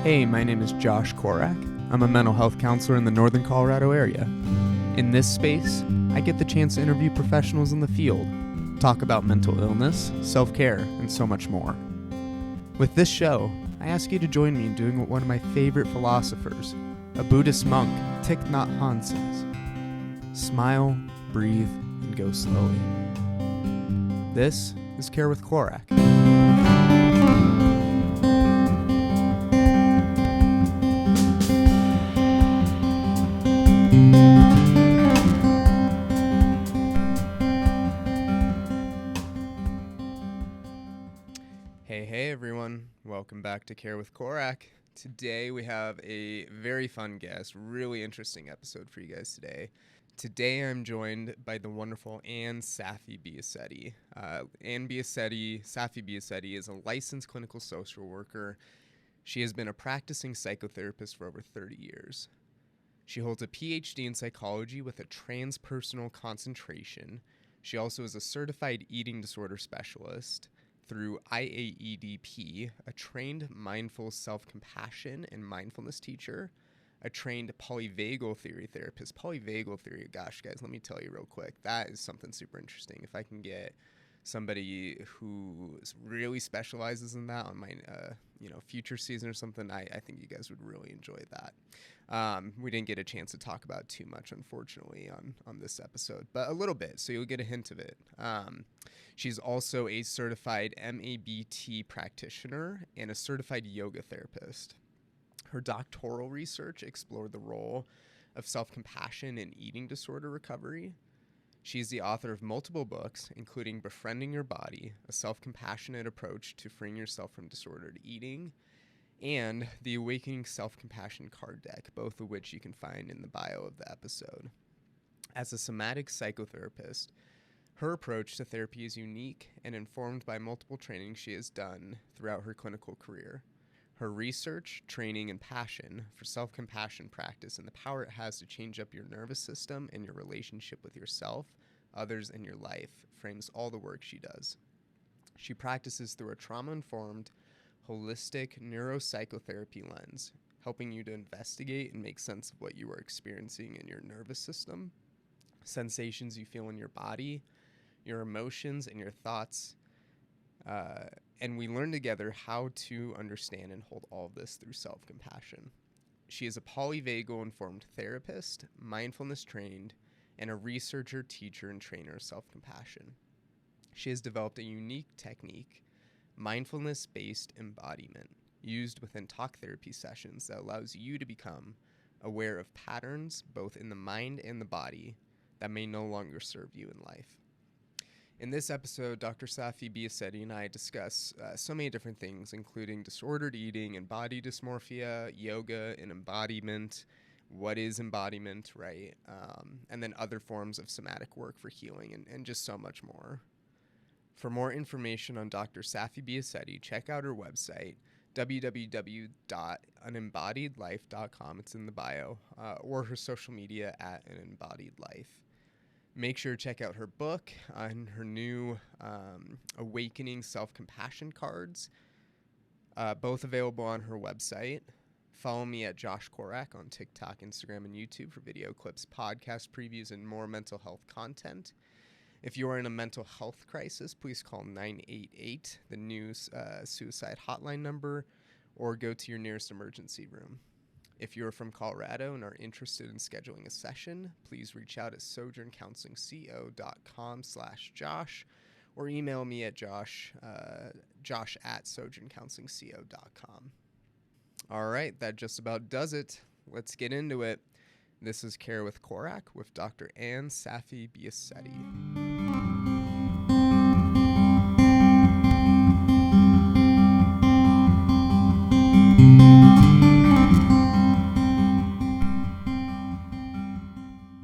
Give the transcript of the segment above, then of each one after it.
Hey, my name is Josh Korak. I'm a mental health counselor in the Northern Colorado area. In this space, I get the chance to interview professionals in the field, talk about mental illness, self-care, and so much more. With this show, I ask you to join me in doing what one of my favorite philosophers, a Buddhist monk, Thich Nhat Hanh, says: smile, breathe, and go slowly. This is Care with Korak. Hey everyone, welcome back to Care with Korak. Today we have a very fun guest, really interesting episode for you guys today. Today I'm joined by the wonderful Saffi Biasetti. Saffi Biasetti is a licensed clinical social worker. She has been a practicing psychotherapist for over 30 years. She holds a PhD in psychology with a transpersonal concentration. She also is a certified eating disorder specialist through IAEDP, a trained mindful self-compassion and mindfulness teacher, a trained polyvagal theory therapist. Polyvagal theory, gosh, guys, let me tell you real quick. That is something super interesting. If I can get somebody who really specializes in that on my future season or something, I think you guys would really enjoy that. We didn't get a chance to talk about too much, unfortunately, on this episode, but a little bit, so you'll get a hint of it. She's also a certified MABT practitioner and a certified yoga therapist. Her doctoral research explored the role of self-compassion in eating disorder recovery. She's the author of multiple books, including Befriending Your Body, a self-compassionate approach to freeing yourself from disordered eating, and the Awakening Self-Compassion card deck, both of which you can find in the bio of the episode. As a somatic psychotherapist, her approach to therapy is unique and informed by multiple trainings she has done throughout her clinical career. Her research, training, and passion for self-compassion practice and the power it has to change up your nervous system and your relationship with yourself, others, and your life frames all the work she does. She practices through a trauma-informed, holistic neuropsychotherapy lens, helping you to investigate and make sense of what you are experiencing in your nervous system, sensations you feel in your body, your emotions, and your thoughts. And we learn together how to understand and hold all of this through self-compassion. She is a polyvagal-informed therapist, mindfulness trained, and a researcher, teacher, and trainer of self-compassion. She has developed a unique technique, mindfulness-based embodiment, used within talk therapy sessions that allows you to become aware of patterns, both in the mind and the body, that may no longer serve you in life. In this episode, Dr. Saffi Biasetti and I discuss so many different things, including disordered eating and body dysmorphia, yoga and embodiment, what is embodiment, right? And then other forms of somatic work for healing and just so much more. For more information on Dr. Saffi Biasetti, check out her website, www.unembodiedlife.com. It's in the bio, or her social media at unembodiedlife. Make sure to check out her book and her new Awakening Self-Compassion cards, both available on her website. Follow me at Josh Korak on TikTok, Instagram, and YouTube for video clips, podcast previews, and more mental health content. If you are in a mental health crisis, please call 988, the new suicide hotline number, or go to your nearest emergency room. If you're from Colorado and are interested in scheduling a session, please reach out at sojourncounselingco.com/Josh or email me at josh@sojourncounselingco.com. All right, that just about does it. Let's get into it. This is Care with Korak with Dr. Saffi Biasetti.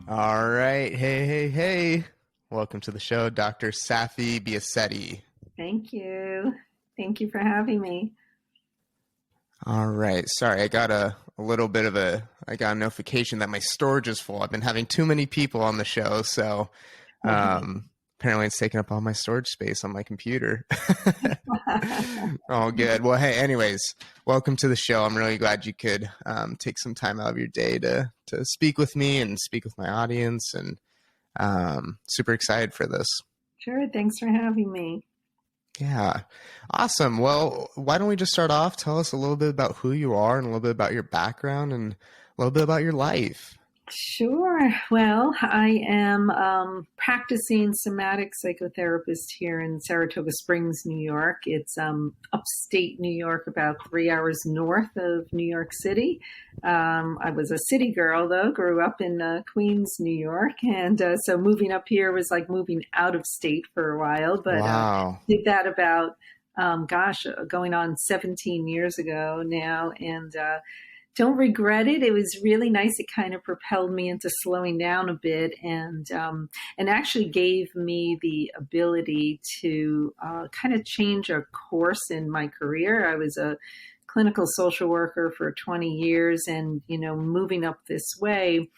All right. Hey. Welcome to the show, Dr. Saffi Biasetti. Thank you. Thank you for having me. All right. Sorry, I got a notification that my storage is full. I've been having too many people on the show, so Apparently it's taking up all my storage space on my computer. Oh, good. Well, hey, anyways, welcome to the show. I'm really glad you could take some time out of your day to speak with me and speak with my audience, and super excited for this. Sure. Thanks for having me. Yeah. Awesome. Well, why don't we just start off? Tell us a little bit about who you are and a little bit about your background and a little bit about your life. Sure. Well, I am practicing somatic psychotherapist here in Saratoga Springs, New York. It's upstate New York, about 3 hours north of New York City. I was a city girl, though, grew up in Queens, New York. And so moving up here was like moving out of state for a while, but Wow. did that about, going on 17 years ago now. And don't regret it. It was really nice. It kind of propelled me into slowing down a bit, and actually gave me the ability to kind of change a course in my career. I was a clinical social worker for 20 years, and moving up this way,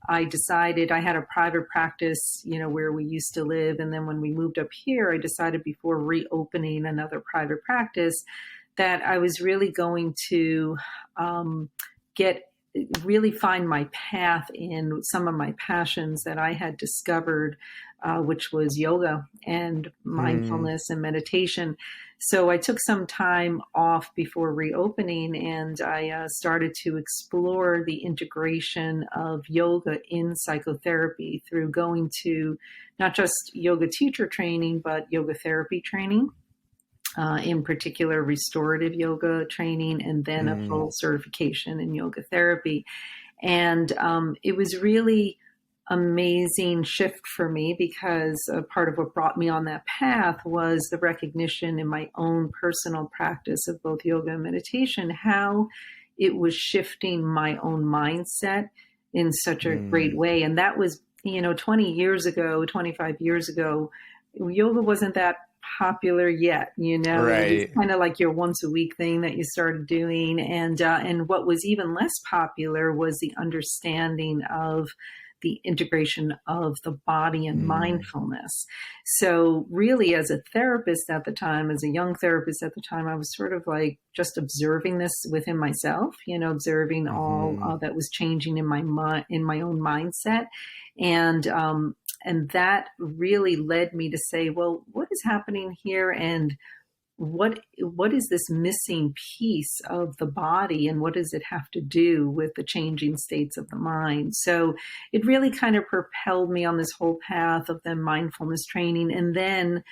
I decided I had a private practice, where we used to live, and then when we moved up here, I decided before reopening another private practice that I was really going to really find my path in some of my passions that I had discovered, which was yoga and mindfulness and meditation. So I took some time off before reopening, and I started to explore the integration of yoga in psychotherapy through going to not just yoga teacher training, but yoga therapy training. In particular, restorative yoga training, and then a full certification in yoga therapy. And it was really amazing shift for me, because part of what brought me on that path was the recognition in my own personal practice of both yoga and meditation, how it was shifting my own mindset in such a great way. And that was, 20 years ago, 25 years ago, yoga wasn't that popular yet, Right. It was kind of like your once a week thing that you started doing. And what was even less popular was the understanding of the integration of the body and mindfulness. So really, as a therapist at the time, as a young therapist at the time, I was sort of like just observing this within myself, observing all that was changing in my own mindset. And that really led me to say, well, what is happening here, and what is this missing piece of the body, and what does it have to do with the changing states of the mind? So it really kind of propelled me on this whole path of then mindfulness training, and then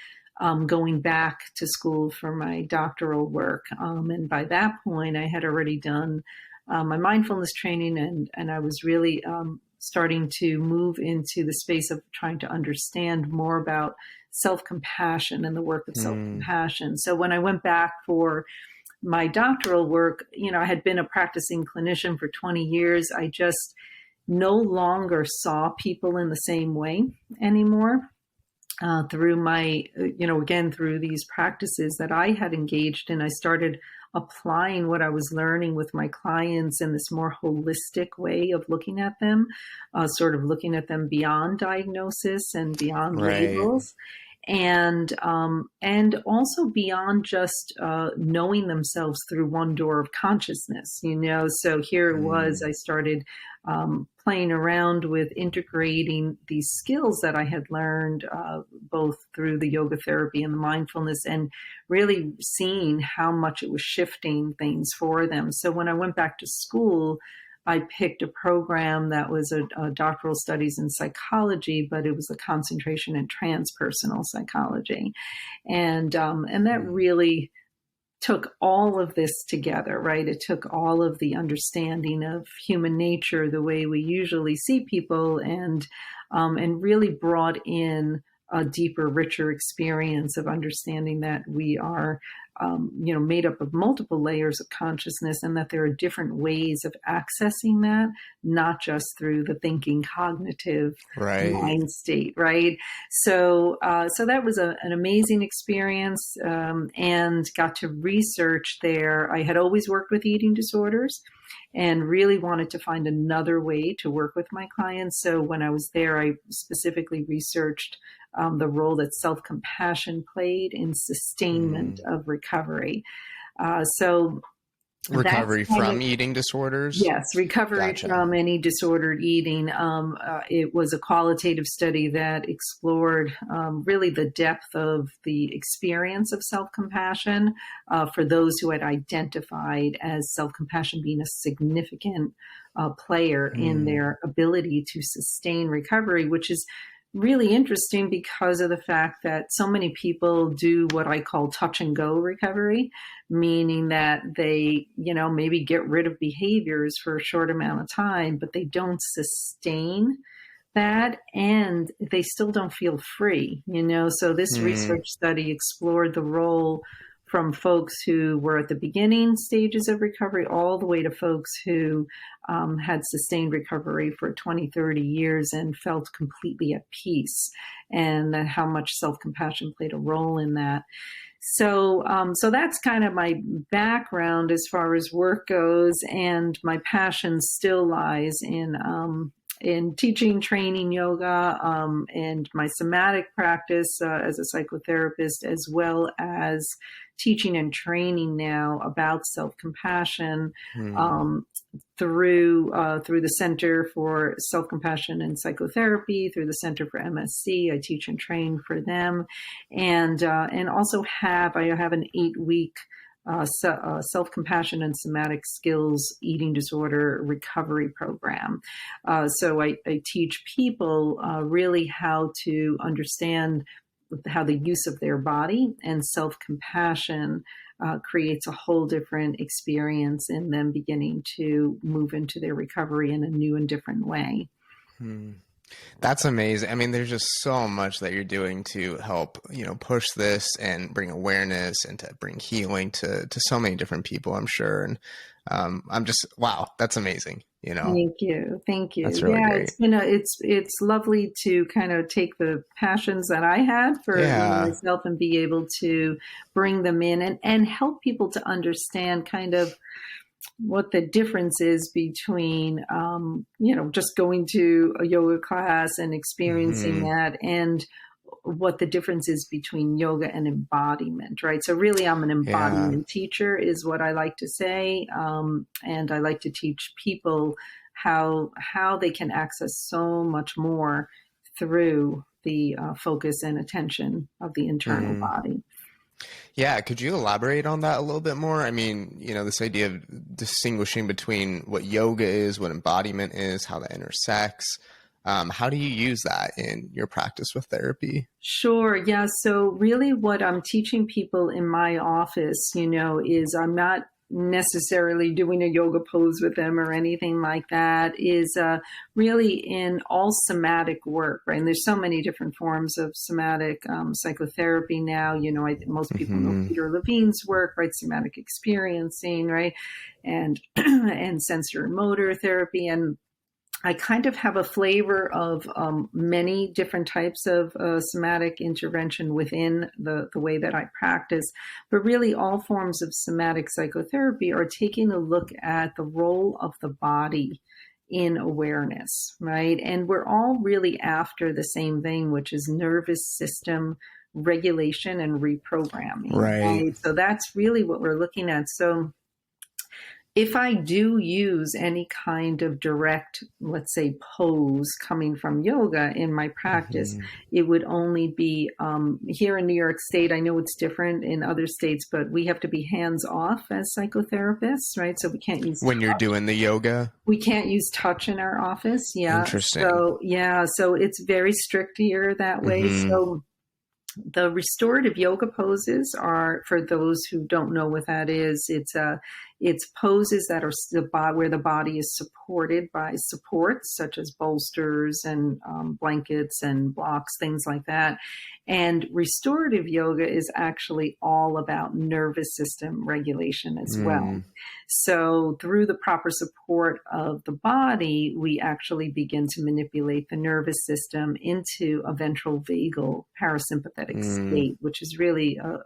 going back to school for my doctoral work. And by that point, I had already done my mindfulness training, and I was really starting to move into the space of trying to understand more about self-compassion and the work of self-compassion. So when I went back for my doctoral work, I had been a practicing clinician for 20 years. I just no longer saw people in the same way anymore. Through my, again, through these practices that I had engaged in, I started applying what I was learning with my clients in this more holistic way of looking at them, sort of looking at them beyond diagnosis and beyond labels. And also beyond just knowing themselves through one door of consciousness, So here it was, I started playing around with integrating these skills that I had learned both through the yoga therapy and the mindfulness, and really seeing how much it was shifting things for them. So when I went back to school, I picked a program that was a doctoral studies in psychology, but it was a concentration in transpersonal psychology. And that really took all of this together, right? It took all of the understanding of human nature, the way we usually see people, and really brought in a deeper, richer experience of understanding that we are, made up of multiple layers of consciousness, and that there are different ways of accessing that, not just through the thinking, cognitive mind state, right? So that was an amazing experience, and got to research there. I had always worked with eating disorders, and really wanted to find another way to work with my clients. So when I was there, I specifically researched the role that self-compassion played in sustainment of recovery. So that's Recovery kind of, from eating disorders? yes, recovery Gotcha. from any disordered eating. It was a qualitative study that explored really the depth of the experience of self-compassion for those who had identified as self-compassion being a significant player in Mm. their ability to sustain recovery, which is really interesting because of the fact that so many people do what I call touch and go recovery, meaning that they, maybe get rid of behaviors for a short amount of time, but they don't sustain that and they still don't feel free. So this Mm. research study explored the role from folks who were at the beginning stages of recovery all the way to folks who had sustained recovery for 20, 30 years and felt completely at peace, and how much self-compassion played a role in that. So that's kind of my background as far as work goes, and my passion still lies in teaching, training yoga, and my somatic practice as a psychotherapist, as well as teaching and training now about self-compassion Mm. um, through the Center for Self-Compassion and Psychotherapy, through the Center for MSC. I teach and train for them, and also I have an 8-week self-compassion and somatic skills eating disorder recovery program. So I teach people really how to understand how the use of their body and self-compassion creates a whole different experience in them beginning to move into their recovery in a new and different way. Mm. That's amazing. I mean, there's just so much that you're doing to help, push this and bring awareness and to bring healing to so many different people, I'm sure. And I'm just, wow, that's amazing. Thank you. Thank you. That's really Yeah, great. it's lovely to kind of take the passions that I had for Yeah. myself and be able to bring them in and help people to understand kind of what the difference is between, just going to a yoga class and experiencing Hmm. that, and what the difference is between yoga and embodiment, right? So really, I'm an Yeah. embodiment teacher is what I like to say. And I like to teach people how they can access so much more through the focus and attention of the internal Mm. body. Yeah. Could you elaborate on that a little bit more? I mean, this idea of distinguishing between what yoga is, what embodiment is, how that intersects. How do you use that in your practice with therapy? Sure. Yeah. So really what I'm teaching people in my office, is I'm not necessarily doing a yoga pose with them or anything like that, is really in all somatic work, right? And there's so many different forms of somatic psychotherapy now. Most people know Hmm. Peter Levine's work, right? Somatic experiencing, right? And, and sensory motor therapy. And I kind of have a flavor of many different types of somatic intervention within the way that I practice. But really, all forms of somatic psychotherapy are taking a look at the role of the body in awareness, right? And we're all really after the same thing, which is nervous system regulation and reprogramming, Right. right? So that's really what we're looking at. So if I do use any kind of direct, let's say, pose coming from yoga in my practice, Hmm. it would only be here in New York State. I know it's different in other states, but we have to be hands off as psychotherapists, right? So we can't use When you're touch. doing the yoga? We can't use touch in our office. Yeah. Interesting. So it's very strict here that way. Hmm. So the restorative yoga poses are, for those who don't know what that is, it's poses that are where the body is supported by supports such as bolsters and blankets and blocks, things like that. And restorative yoga is actually all about nervous system regulation as well. Mm. So through the proper support of the body, we actually begin to manipulate the nervous system into a ventral vagal parasympathetic Mm. state, which is really a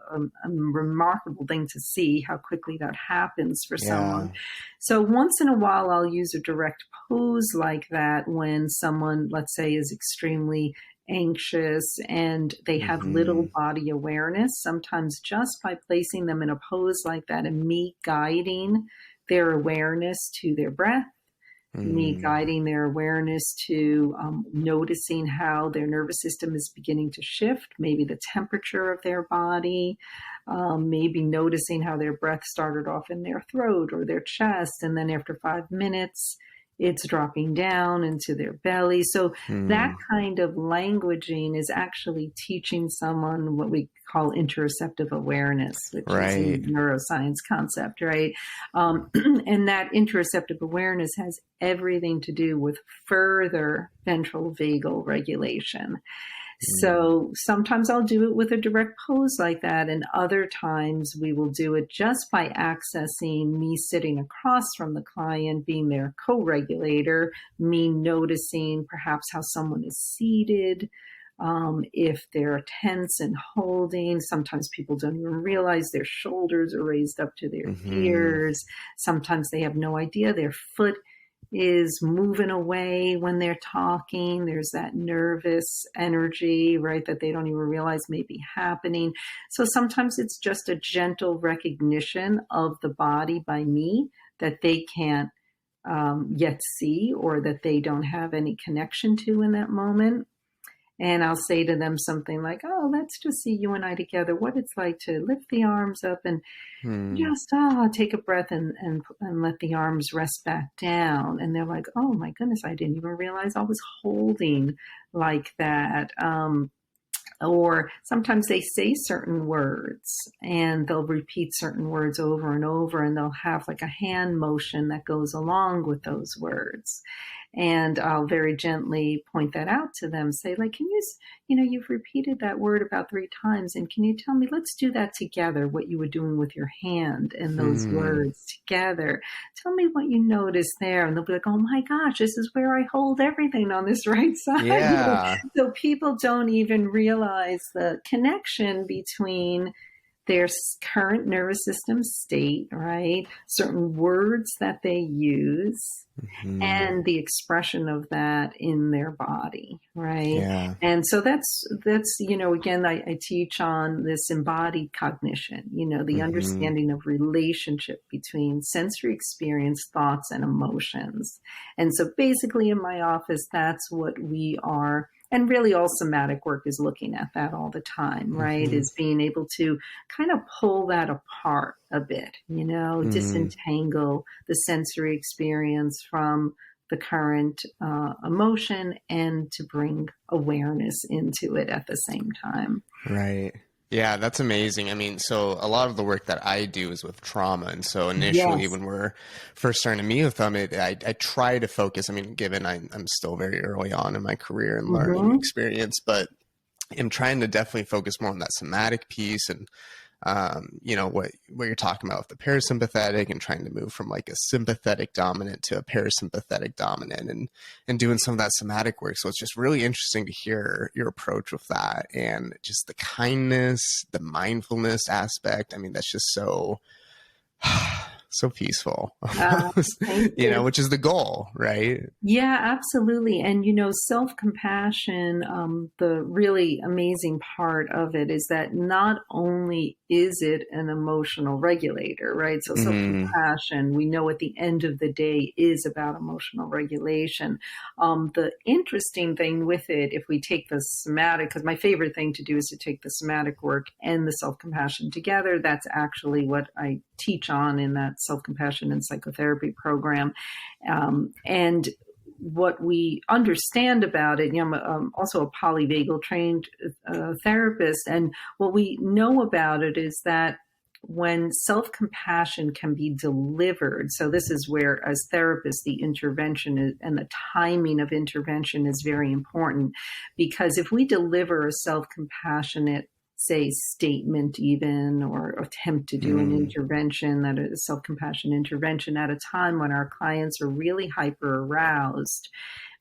remarkable thing to see how quickly that happens for Yeah. someone. So once in a while, I'll use a direct pose like that when someone, let's say, is extremely anxious, and they have little body awareness. Sometimes just by placing them in a pose like that and me guiding their awareness to their breath, me guiding their awareness to noticing how their nervous system is beginning to shift, maybe the temperature of their body, maybe noticing how their breath started off in their throat or their chest, and then after 5 minutes, it's dropping down into their belly. So that kind of languaging is actually teaching someone what we call interoceptive awareness, which is a neuroscience concept, right? And that interoceptive awareness has everything to do with further ventral vagal regulation. So sometimes I'll do it with a direct pose like that, and other times we will do it just by accessing me sitting across from the client, being their co-regulator, me noticing perhaps how someone is seated, if they're tense and holding. Sometimes people don't even realize their shoulders are raised up to their ears. Sometimes they have no idea their foot is moving away when they're talking. There's that nervous energy, right, that they don't even realize may be happening. So sometimes it's just a gentle recognition of the body by me that they can't yet see, or that they don't have any connection to in that moment. And I'll say to them something like, oh, let's just see you and I together, what it's like to lift the arms up and just take a breath and let the arms rest back down. And they're like, oh my goodness, I didn't even realize I was holding like that. Or sometimes they say certain words and they'll repeat certain words over and over, and they'll have like a hand motion that goes along with those words. And I'll very gently point that out to them, say like, can you've repeated that word about 3 times, and can you tell me, let's do that together, what you were doing with your hand and those words together. Tell me what you noticed there. And they'll be like, oh my gosh, this is where I hold everything on this right side. Yeah. So people don't even realize the connection between their current nervous system state, right? Certain words that they use, and the expression of that in their body, right? Yeah. And so that's again, I teach on this embodied cognition, the understanding of relationship between sensory experience, thoughts, and emotions. And so basically in my office, that's what we are. And really all somatic work is looking at that all the time, right? Is being able to kind of pull that apart a bit, disentangle the sensory experience from the current emotion, and to bring awareness into it at the same time. Right. Yeah, that's amazing. I mean, so a lot of the work that I do is with trauma. And so initially when we're first starting to meet with them, I try to focus, I mean, given I'm still very early on in my career and learning experience, but I'm trying to definitely focus more on that somatic piece and, what you're talking about with the parasympathetic, and trying to move from like a sympathetic dominant to a parasympathetic dominant, and doing some of that somatic work. So it's just really interesting to hear your approach with that, and just the kindness, the mindfulness aspect. I mean, that's just so peaceful, which is the goal, right? Yeah, absolutely. And, self-compassion, the really amazing part of it is that not only is it an emotional regulator, right? So self-compassion, we know at the end of the day, is about emotional regulation. The interesting thing with it, if we take the somatic, because my favorite thing to do is to take the somatic work and the self-compassion together. That's actually what I teach on in that self-compassion and psychotherapy program. And what we understand about it, I'm also a polyvagal trained therapist, and what we know about it is that when self-compassion can be delivered, so this is where, as therapists, the intervention and the timing of intervention is very important, because if we deliver a self-compassionate, say, statement even, or attempt to do an intervention that is a self-compassion intervention at a time when our clients are really hyper aroused,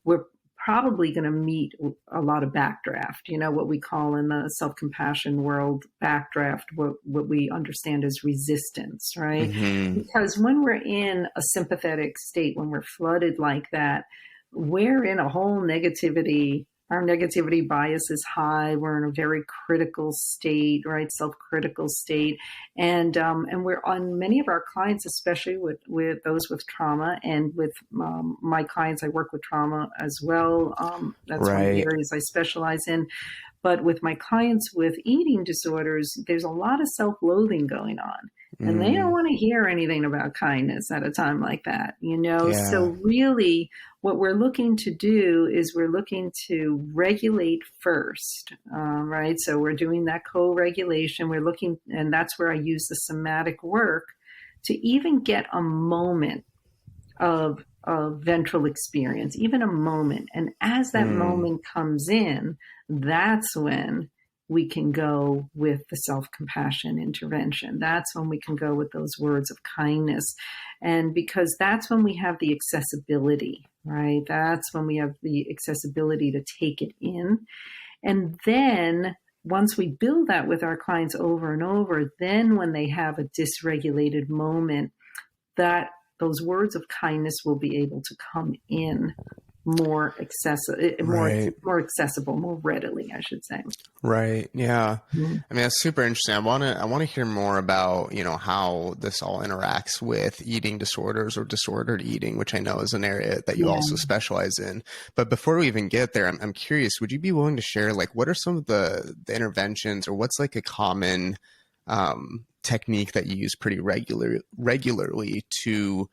we're probably going to meet a lot of backdraft, what we call in the self-compassion world backdraft, what we understand as resistance, right? Because when we're in a sympathetic state, when we're flooded like that, we're in a whole negativity our negativity bias is high. We're in a very critical state, right? Self-critical state. And we're on many of our clients, especially with those with trauma, and with my clients, I work with trauma as well. That's one of the Right. areas I specialize in. But with my clients with eating disorders, there's a lot of self-loathing going on. And they don't want to hear anything about kindness at a time like that, you know? Yeah. So really what we're looking to do is we're looking to regulate first, right? So we're doing that co-regulation. We're looking, and that's where I use the somatic work to even get a moment of ventral experience, even a moment. And as that moment comes in, that's when we can go with the self-compassion intervention. That's when we can go with those words of kindness. And because that's when we have the accessibility, right? That's when we have the accessibility to take it in. And then once we build that with our clients over and over, then when they have a dysregulated moment, that those words of kindness will be able to come in more accessible, more readily, I should say. Right. Yeah. Mm-hmm. I mean, that's super interesting. I want to hear more about, how this all interacts with eating disorders or disordered eating, which I know is an area that you also specialize in. But before we even get there, I'm curious, would you be willing to share, like, what are some of the interventions, or what's like a common technique that you use pretty regularly to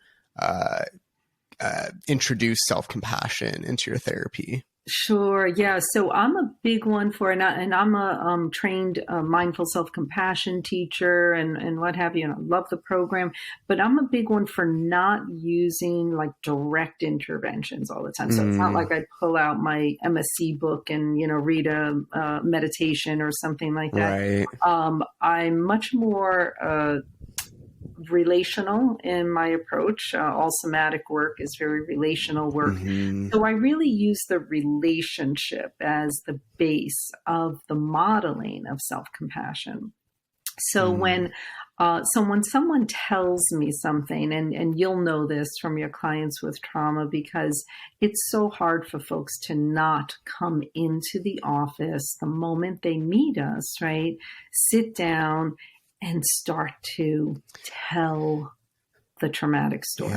introduce self-compassion into your therapy? Sure. Yeah. So I'm a big one for, and I'm a trained mindful self-compassion teacher and what have you. And I love the program, but I'm a big one for not using like direct interventions all the time. So it's not like I pull out my MSc book and, read a meditation or something like that. Right. I'm much more relational in my approach. All somatic work is very relational work. So I really use the relationship as the base of the modeling of self-compassion. So when someone tells me something, and you'll know this from your clients with trauma, because it's so hard for folks to not come into the office the moment they meet us, right? Sit down and start to tell the traumatic story,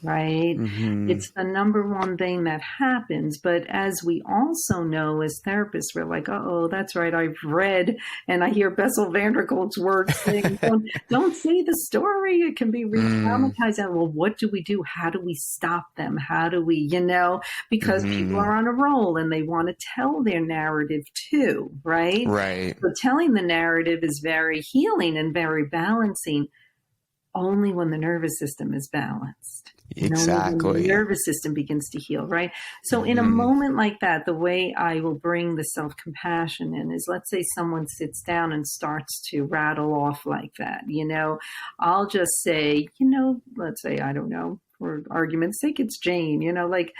right? It's the number one thing that happens. But as we also know as therapists, we're like, oh, that's right. I've read, and I hear Bessel van der Kolk's words saying, don't say the story. It can be re-traumatizing. Well, what do we do? How do we stop them? How do we, because people are on a roll and they want to tell their narrative too, right? Right. So telling the narrative is very healing and very balancing, only when the nervous system is balanced. Exactly. When the nervous system begins to heal, right? So in a moment like that, the way I will bring the self-compassion in is, let's say someone sits down and starts to rattle off like that, I'll just say, let's say, I don't know, for argument's sake, it's Jane, like,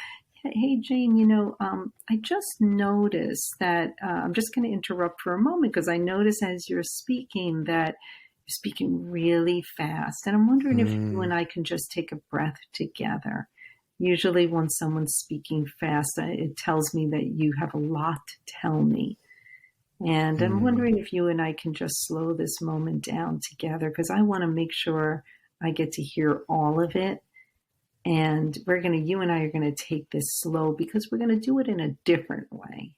hey, Jane, I just noticed that, I'm just going to interrupt for a moment because I notice as you're speaking that you're speaking really fast. And I'm wondering if you and I can just take a breath together. Usually when someone's speaking fast, it tells me that you have a lot to tell me. And I'm wondering if you and I can just slow this moment down together, because I want to make sure I get to hear all of it. And you and I are going to take this slow, because we're going to do it in a different way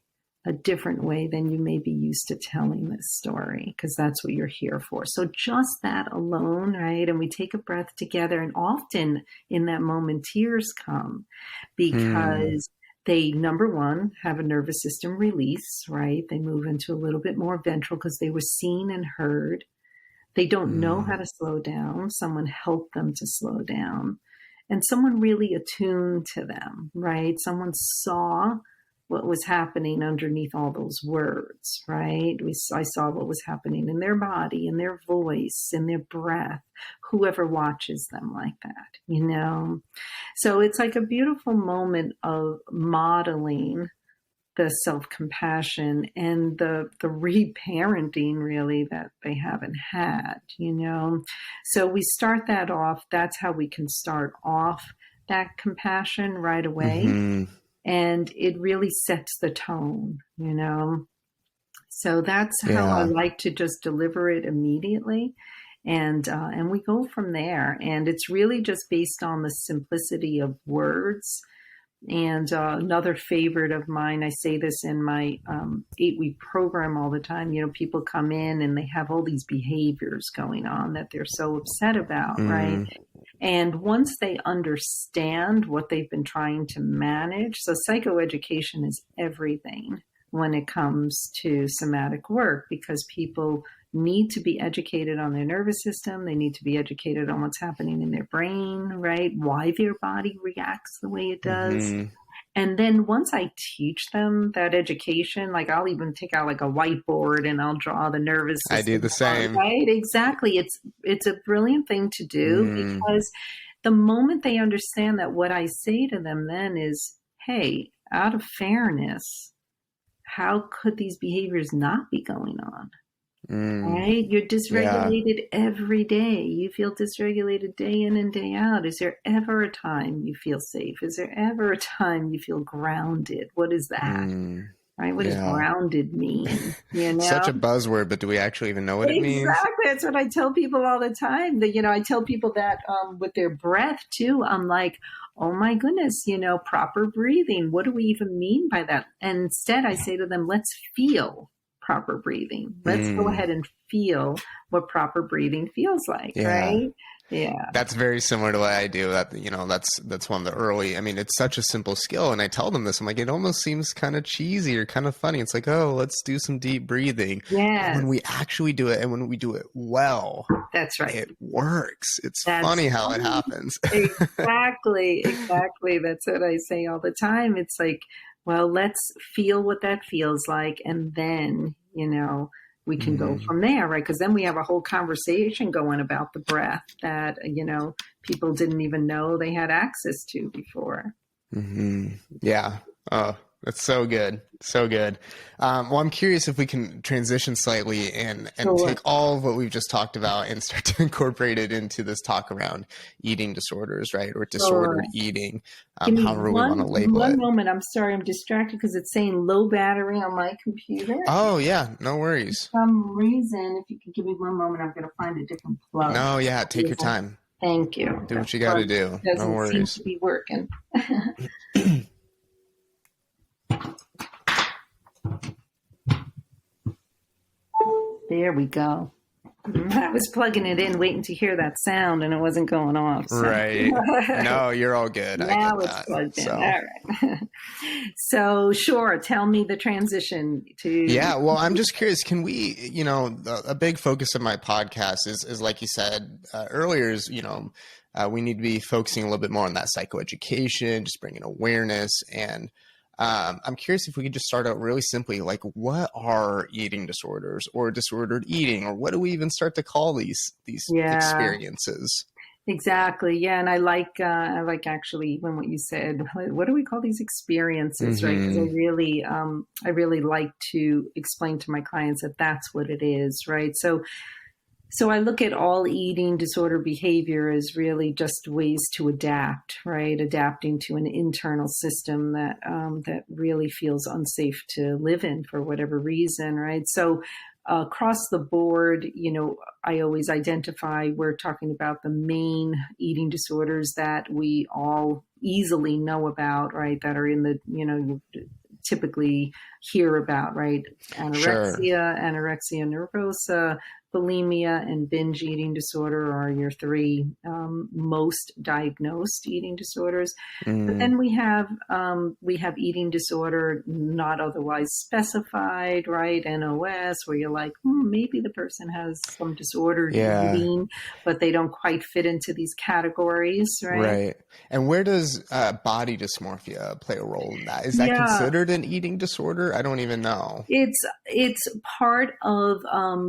than you may be used to telling this story, because that's what you're here for. So just that alone, right? And we take a breath together, and often in that moment, tears come because they, number one, have a nervous system release, right? They move into a little bit more ventral because they were seen and heard. They don't know how to slow down. Someone helped them to slow down. And someone really attuned to them, right? Someone saw what was happening underneath all those words, right? I saw what was happening in their body, in their voice, in their breath, whoever watches them like that, So it's like a beautiful moment of modeling the self-compassion and the reparenting, really, that they haven't had, So we start that off. That's how we can start off that compassion right away. and it really sets the tone, you know. So that's how I like to just deliver it immediately. And we go from there. And it's really just based on the simplicity of words. And another favorite of mine, I say this in my 8-week program all the time, you know, people come in and they have all these behaviors going on that they're so upset about, right? And once they understand what they've been trying to manage, so psychoeducation is everything when it comes to somatic work, because people need to be educated on their nervous system. They need to be educated on what's happening in their brain, right? Why their body reacts the way it does. And then once I teach them that education, like I'll even take out like a whiteboard and I'll draw the nervous system. I do the same. Right? Exactly. It's a brilliant thing to do, because the moment they understand that, what I say to them then is, hey, out of fairness, how could these behaviors not be going on? Right? You're dysregulated every day. You feel dysregulated day in and day out. Is there ever a time you feel safe? Is there ever a time you feel grounded? What is that? Right? What does grounded mean? You know? Such a buzzword, but do we actually even know what it means? Exactly. That's what I tell people all the time. That, you know, I tell people that with their breath too. I'm like, oh my goodness, you know, proper breathing. What do we even mean by that? And instead I say to them, let's feel proper breathing. Let's go ahead and feel what proper breathing feels like, right? Yeah. That's very similar to what I do. That, you know, that's one of the early, I mean, it's such a simple skill. And I tell them this, I'm like, it almost seems kind of cheesy or kind of funny. It's like, oh, let's do some deep breathing. Yeah. When we actually do it, and when we do it well, that's right. It works. It's funny how it happens. Exactly. That's what I say all the time. It's like, well, let's feel what that feels like. And then, you know, we can go from there, right? Because then we have a whole conversation going about the breath that, you know, people didn't even know they had access to before. Yeah. Oh, that's so good. So good. Well, I'm curious if we can transition slightly and take all of what we've just talked about and start to incorporate it into this talk around eating disorders, right? Or disordered eating, however we want to label it. One moment. I'm sorry. I'm distracted because it's saying low battery on my computer. Oh, yeah. No worries. For some reason, if you could give me one moment, I'm going to find a different plug. No, yeah. Take your time. Thank you. Do what you got to do. No worries. Doesn't seem to be working. There we go. I was plugging it in, waiting to hear that sound, and it wasn't going off. So. Right. No, you're all good. Now it's plugged in. All right. So, sure. Tell me the transition to. Yeah. Well, I'm just curious. Can we, you know, a big focus of my podcast is like you said earlier, is, you know, we need to be focusing a little bit more on that psychoeducation, just bringing awareness. And I'm curious if we could just start out really simply, like, what are eating disorders or disordered eating, or what do we even start to call these experiences? Exactly. Yeah. And I like actually when what you said, what do we call these experiences? Right. Because I really like to explain to my clients that that's what it is. Right. So I look at all eating disorder behavior as really just ways to adapt, right? Adapting to an internal system that that really feels unsafe to live in for whatever reason, right? So across the board, you know, I always identify, we're talking about the main eating disorders that we all easily know about, right? That are in the, you know, you typically hear about, right? Anorexia nervosa, bulimia, and binge eating disorder are your three most diagnosed eating disorders. But then we have eating disorder not otherwise specified, right? NOS, where you're like, maybe the person has some disordered eating, but they don't quite fit into these categories, right? Right. And where does body dysmorphia play a role in that? Is that considered an eating disorder? I don't even know. It's part of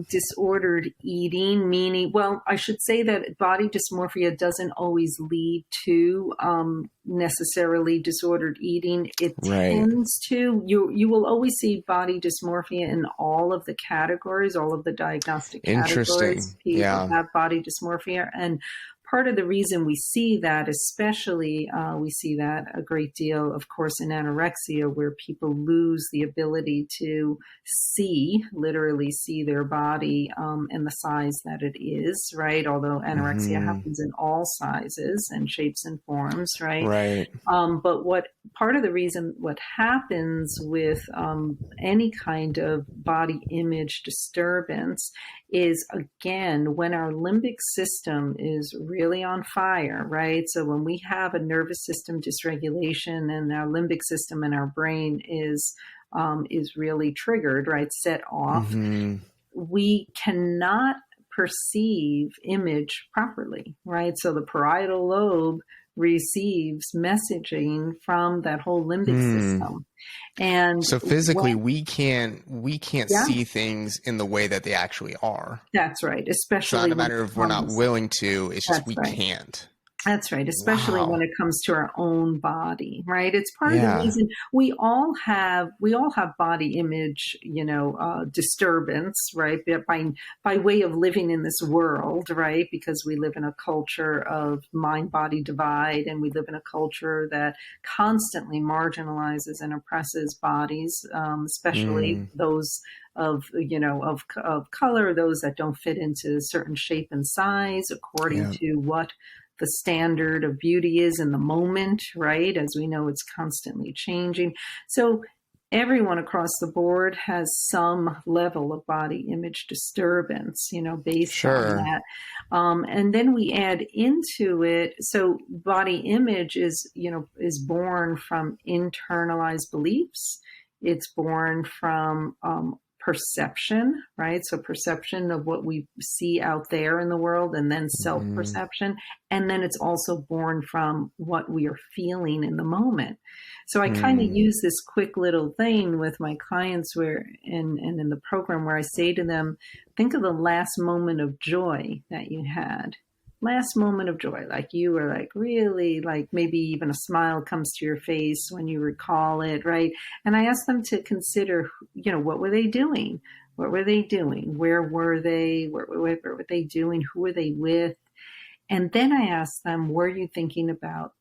disordered eating, meaning, well, I should say that body dysmorphia doesn't always lead to necessarily disordered eating. It tends to. You will always see body dysmorphia in all of the categories, all of the diagnostic categories. People have body dysmorphia, and part of the reason we see that, especially we see that a great deal, of course, in anorexia, where people lose the ability to literally see their body in the size that it is, right? Although anorexia happens in all sizes and shapes and forms, right? Right. But part of the reason what happens with any kind of body image disturbance is, again, when our limbic system is really on fire, right? So when we have a nervous system dysregulation and our limbic system in our brain is really triggered, right, set off, we cannot perceive image properly, right? So the parietal lobe receives messaging from that whole limbic system. And so physically we can't see yes, things in the way that they actually are. that's right. It's not Especially a matter of we're not willing to, it's just that's we right. can't. That's right, especially when it comes to our own body, right? It's part of the Yeah. reason we all have body image, disturbance, right? By way of living in this world, right? Because we live in a culture of mind-body divide, and we live in a culture that constantly marginalizes and oppresses bodies, especially those of color, those that don't fit into a certain shape and size according to what the standard of beauty is in the moment, right? As we know, it's constantly changing. So everyone across the board has some level of body image disturbance, based on that. And then we add into it, so body image is born from internalized beliefs. It's born from perception, right? So perception of what we see out there in the world, and then self-perception. And then it's also born from what we are feeling in the moment. So I kind of use this quick little thing with my clients and in the program, where I say to them, think of the last moment of joy that you had. Last moment of joy, like you were like really, like maybe even a smile comes to your face when you recall it, right? And I ask them to consider, what were they doing? What were they doing? Where were they? What were they doing? Who were they with? And then I ask them, were you thinking about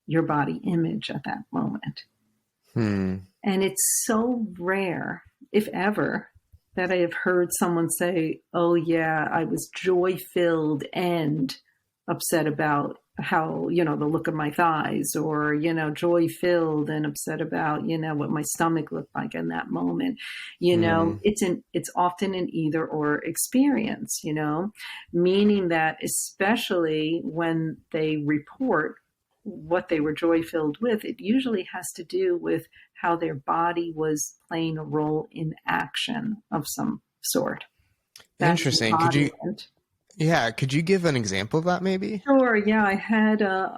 your body image at that moment? And it's so rare, if ever, that I have heard someone say, oh yeah, I was joy-filled and upset about how, the look of my thighs, or, joy-filled and upset about, what my stomach looked like in that moment. It's often an either or experience, meaning that especially when they report what they were joy-filled with, it usually has to do with how their body was playing a role in action of some sort. That's Interesting. Could you give an example of that maybe? Sure. Yeah, I had a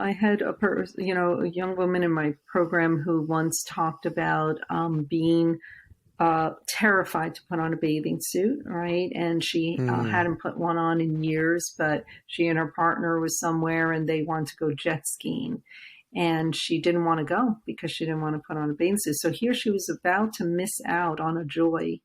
young woman in my program who once talked about being terrified to put on a bathing suit, right? And she hadn't put one on in years, but she and her partner was somewhere and they wanted to go jet skiing. And she didn't want to go because she didn't want to put on a bathing suit. So here she was about to miss out on a joy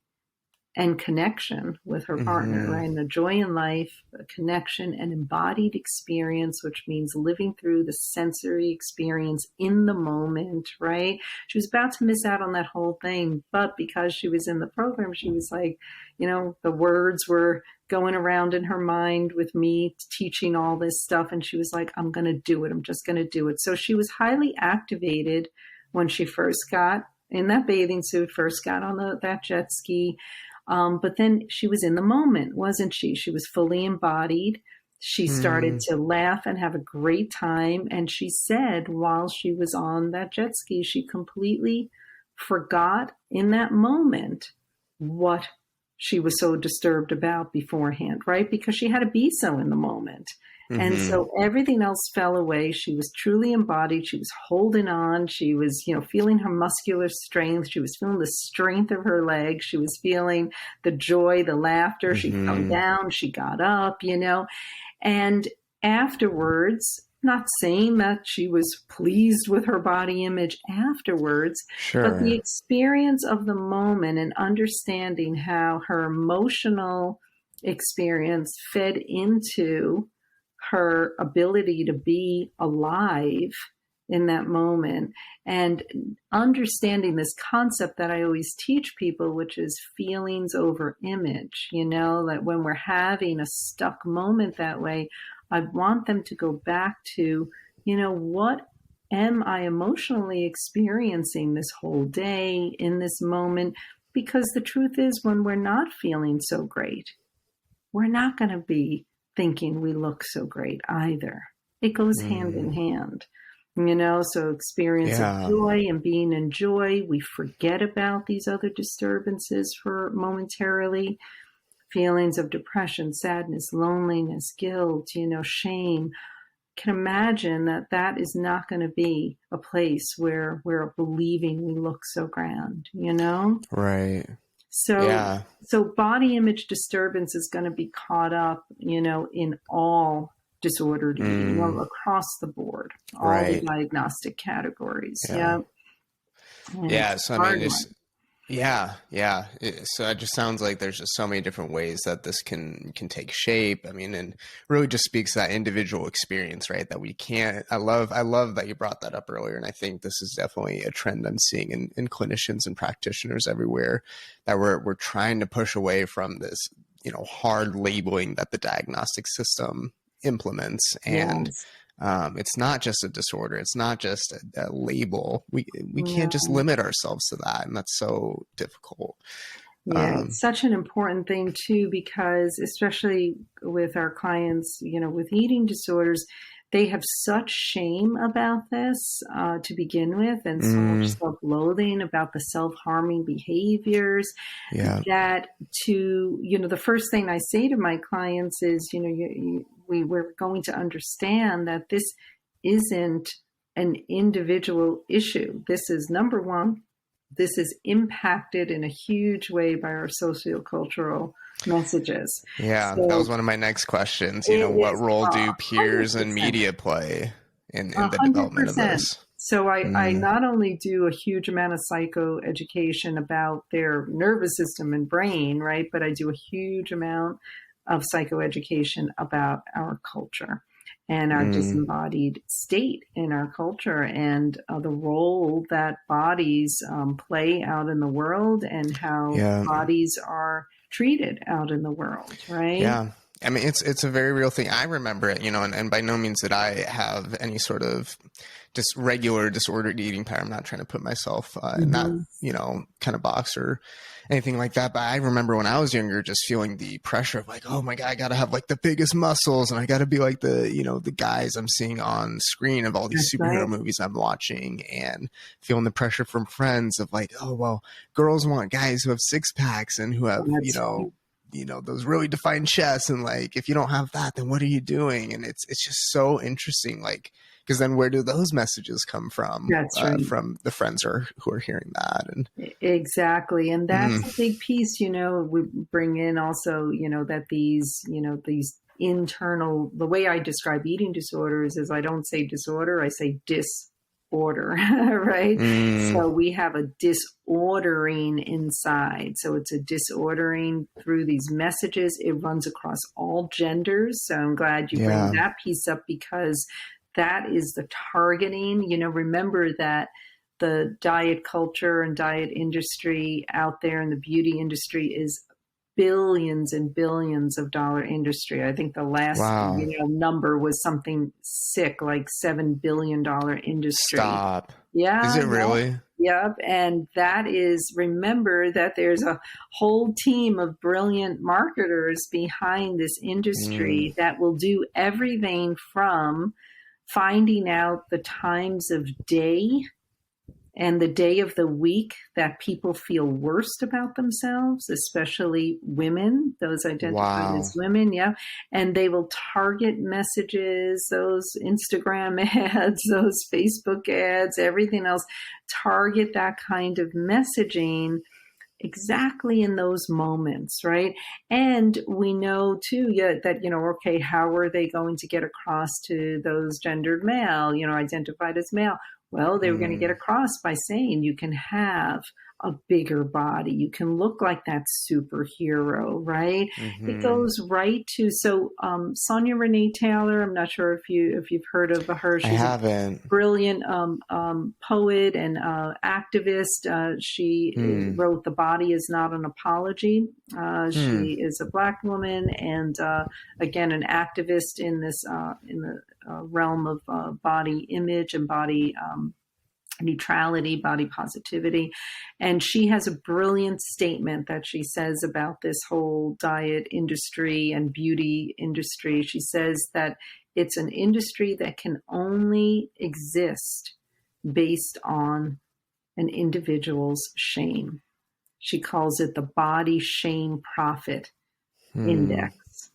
and connection with her partner, right? And a joy in life, a connection, an embodied experience, which means living through the sensory experience in the moment, right? She was about to miss out on that whole thing, but because she was in the program, she was like, the words were going around in her mind with me teaching all this stuff. And she was like, I'm going to do it. I'm just going to do it. So she was highly activated when she first got in that bathing suit, first got on that jet ski. But then she was in the moment, wasn't she? She was fully embodied. She started to laugh and have a great time. And she said while she was on that jet ski, she completely forgot in that moment what she was so disturbed about beforehand, right? Because she had to be so in the moment. And so everything else fell away. She was truly embodied. She was holding on. She was, feeling her muscular strength. She was feeling the strength of her legs. She was feeling the joy, the laughter. She fell down. She got up, and afterwards, not saying that she was pleased with her body image afterwards, but the experience of the moment and understanding how her emotional experience fed into her ability to be alive in that moment, and understanding this concept that I always teach people, which is feelings over image. That when we're having a stuck moment that way, I want them to go back to, what am I emotionally experiencing this whole day in this moment? Because the truth is, when we're not feeling so great, we're not going to be thinking we look so great either. It goes hand in hand. So experience of joy and being in joy, we forget about these other disturbances for momentarily. Feelings of depression, sadness, loneliness, guilt, shame. Can imagine that is not going to be a place where we're believing we look so grand, Right. So body image disturbance is going to be caught up, in all disordered eating across the board, all the diagnostic categories. So I mean, so it just sounds like there's just so many different ways that this can take shape. I mean, and really just speaks to that individual experience, right? That we can't. I love that you brought that up earlier, and I think this is definitely a trend I'm seeing in clinicians and practitioners everywhere, that we're trying to push away from this, hard labeling that the diagnostic system implements. And it's not just a disorder. It's not just a label. We can't just limit ourselves to that. And that's so difficult. Yeah, it's such an important thing too, because especially with our clients, with eating disorders, they have such shame about this to begin with, and so much self-loathing about the self-harming behaviors that the first thing I say to my clients is, we're going to understand that this isn't an individual issue. This is number one. This is impacted in a huge way by our sociocultural messages. Yeah, that was one of my next questions. What role do peers and media play in the development of this? So I not only do a huge amount of psychoeducation about their nervous system and brain, right? But I do a huge amount of psychoeducation about our culture and our disembodied state in our culture, and the role that bodies play out in the world, and how bodies are treated out in the world, right? Yeah. I mean, it's a very real thing. I remember it, and by no means did I have any sort of just regular disordered eating pattern. I'm not trying to put myself in that, kind of box or anything like that. But I remember when I was younger, just feeling the pressure of like, oh my God, I got to have like the biggest muscles, and I got to be like the, the guys I'm seeing on screen of all these superhero movies I'm watching, and feeling the pressure from friends of like, oh, well, girls want guys who have six packs and who have, those really defined chests. And like, if you don't have that, then what are you doing? And it's just so interesting. Like, because then where do those messages come from? From the friends who are hearing that. And exactly. And that's a big piece, we bring in also, that these internal, the way I describe eating disorders is I don't say disorder, I say disorder, right? So we have a disordering inside. So it's a disordering through these messages. It runs across all genders. So I'm glad you bring that piece up, because that is the targeting. Remember that the diet culture and diet industry out there, and the beauty industry, is billions and billions of dollar industry. I think the last number was something sick, like $7 billion industry. Stop. Yeah. Is it really? Yep. And that is, remember that there's a whole team of brilliant marketers behind this industry that will do everything from finding out the times of day and the day of the week that people feel worst about themselves, especially women, those identified as women. Yeah. And they will target messages, those Instagram ads, those Facebook ads, everything else, target that kind of messaging exactly in those moments, right? And we know too, that, okay, how are they going to get across to those gendered male, identified as male? Well, they were going to get across by saying you can have a bigger body. You can look like that superhero, right? It Mm-hmm. goes right to, so Sonia Renee Taylor, I'm not sure if you've heard of her. I She's a haven't. brilliant poet and activist. She Hmm. wrote "The Body Is Not an Apology." Hmm. She is a Black woman and again an activist in this in the realm of body image and body neutrality, body positivity. And she has a brilliant statement that she says about this whole diet industry and beauty industry. She says that it's an industry that can only exist based on an individual's shame. She calls it the body shame profit Hmm. index.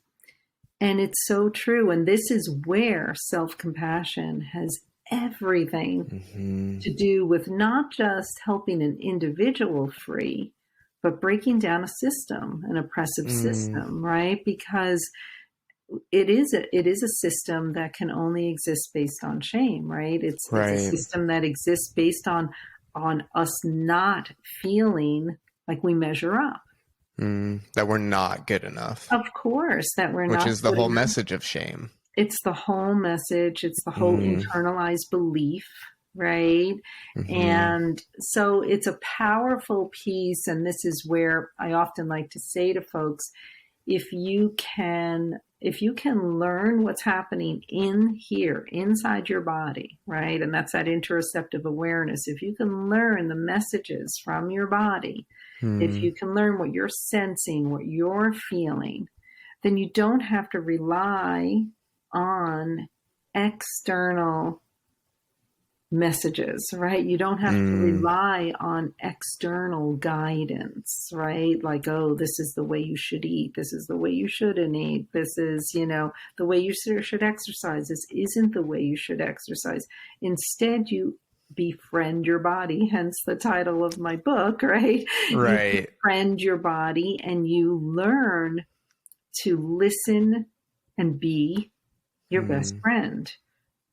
And it's so true. And this is where self compassion has everything Mm-hmm. to do with not just helping an individual free, but breaking down a system, an oppressive Mm. system, right? Because it is a system that can only exist based on shame, right? It's a Right. system that exists based on us not feeling like we measure up. That we're not good enough, Of course, that we're which not is the good whole enough. message of shame. It's the whole message, it's the whole Mm. internalized belief, right? Mm-hmm. And so it's a powerful piece. And this is where I often like to say to folks, if you can learn what's happening in here inside your body, right? And that's that interoceptive awareness. If you can learn the messages from your body, if Hmm. you can learn what you're sensing, what you're feeling, then you don't have to rely on external messages, right? You don't have to Mm. rely on external guidance, right? Like, oh, this is the way you should eat. This is the way you shouldn't eat. This is, the way you should exercise. This isn't the way you should exercise. Instead, you befriend your body, hence the title of my book, right? You Right. befriend your body and you learn to listen and be your best Mm. friend,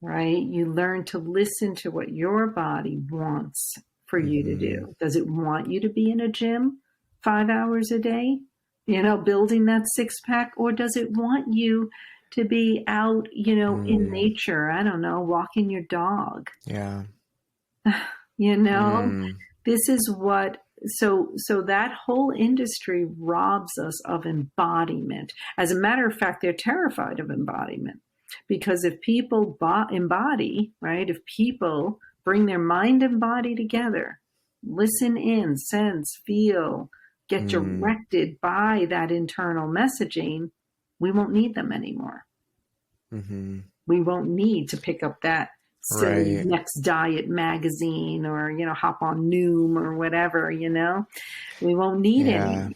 right? You learn to listen to what your body wants for you to Mm-hmm. do. Does it want you to be in a gym 5 hours a day, building that six pack? Or does it want you to be out, in Mm. nature? I don't know, walking your dog, Yeah. you know? Mm. This is what so that whole industry robs us of embodiment. As a matter of fact, they're terrified of embodiment because if people embody, right, if people bring their mind and body together, listen in, sense, feel, get Mm. directed by that internal messaging, we won't need them anymore. Mm-hmm. We won't need to pick up that silly Right. Next Diet magazine or, hop on Noom or whatever, we won't need any of Yeah.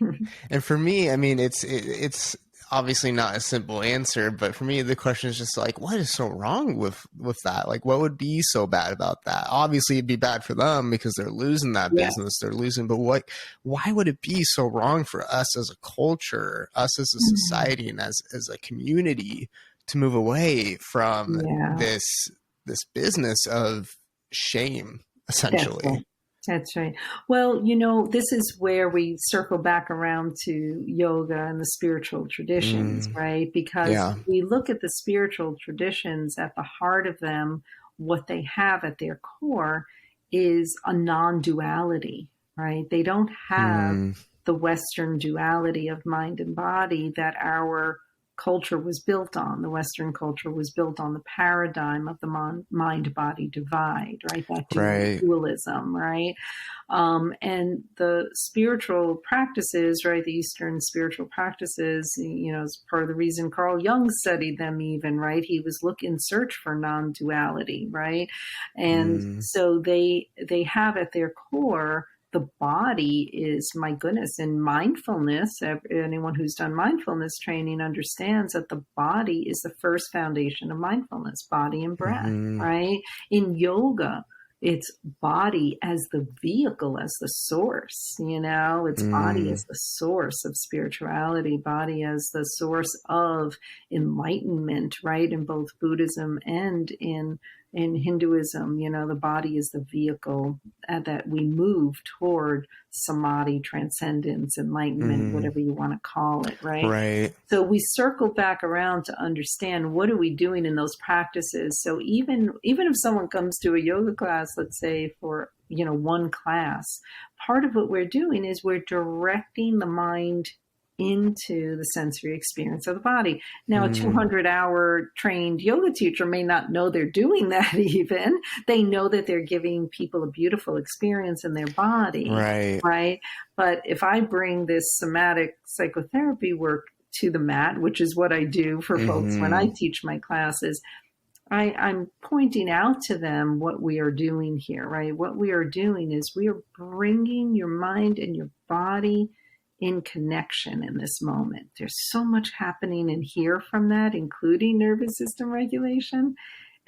that. And for me, I mean, it's obviously not a simple answer, but for me, the question is just like, what is so wrong with that? Like, what would be so bad about that? Obviously, it'd be bad for them because they're losing that Yeah. business, they're losing. But why would it be so wrong for us as a culture, us as a society, and as a community to move away from Yeah. this business of shame, That's essentially? right. That's right. Well, this is where we circle back around to yoga and the spiritual traditions, Mm, right? Because yeah. we look at the spiritual traditions, at the heart of them, what they have at their core is a non duality, right? They don't have Mm, the Western duality of mind and body that our culture was built on. The Western culture was built on the paradigm of the mind body divide, right? That right. dualism, right? And the spiritual practices, right? The Eastern spiritual practices, is part of the reason Carl Jung studied them, even, right? He was looking in search for non-duality, right? And Mm, so they have at their core, the body is, my goodness, in mindfulness, anyone who's done mindfulness training understands that the body is the first foundation of mindfulness, body and breath, mm-hmm. right? In yoga, it's body as the vehicle, as the source, it's body Mm, as the source of spirituality, body as the source of enlightenment, right? In both Buddhism and in in Hinduism, the body is the vehicle that we move toward samadhi, transcendence, enlightenment, Mm, whatever you want to call it, right? right. So we circle back around to understand what are we doing in those practices. So even if someone comes to a yoga class, let's say for one class, part of what we're doing is we're directing the mind into the sensory experience of the body. Now, a Mm, 200-hour trained yoga teacher may not know they're doing that even. They know that they're giving people a beautiful experience in their body, right. right? But if I bring this somatic psychotherapy work to the mat, which is what I do for folks when I Mm-hmm. teach my classes, I'm pointing out to them what we are doing here, right? What we are doing is we are bringing your mind and your body in connection in this moment. There's so much happening in here from that, including nervous system regulation.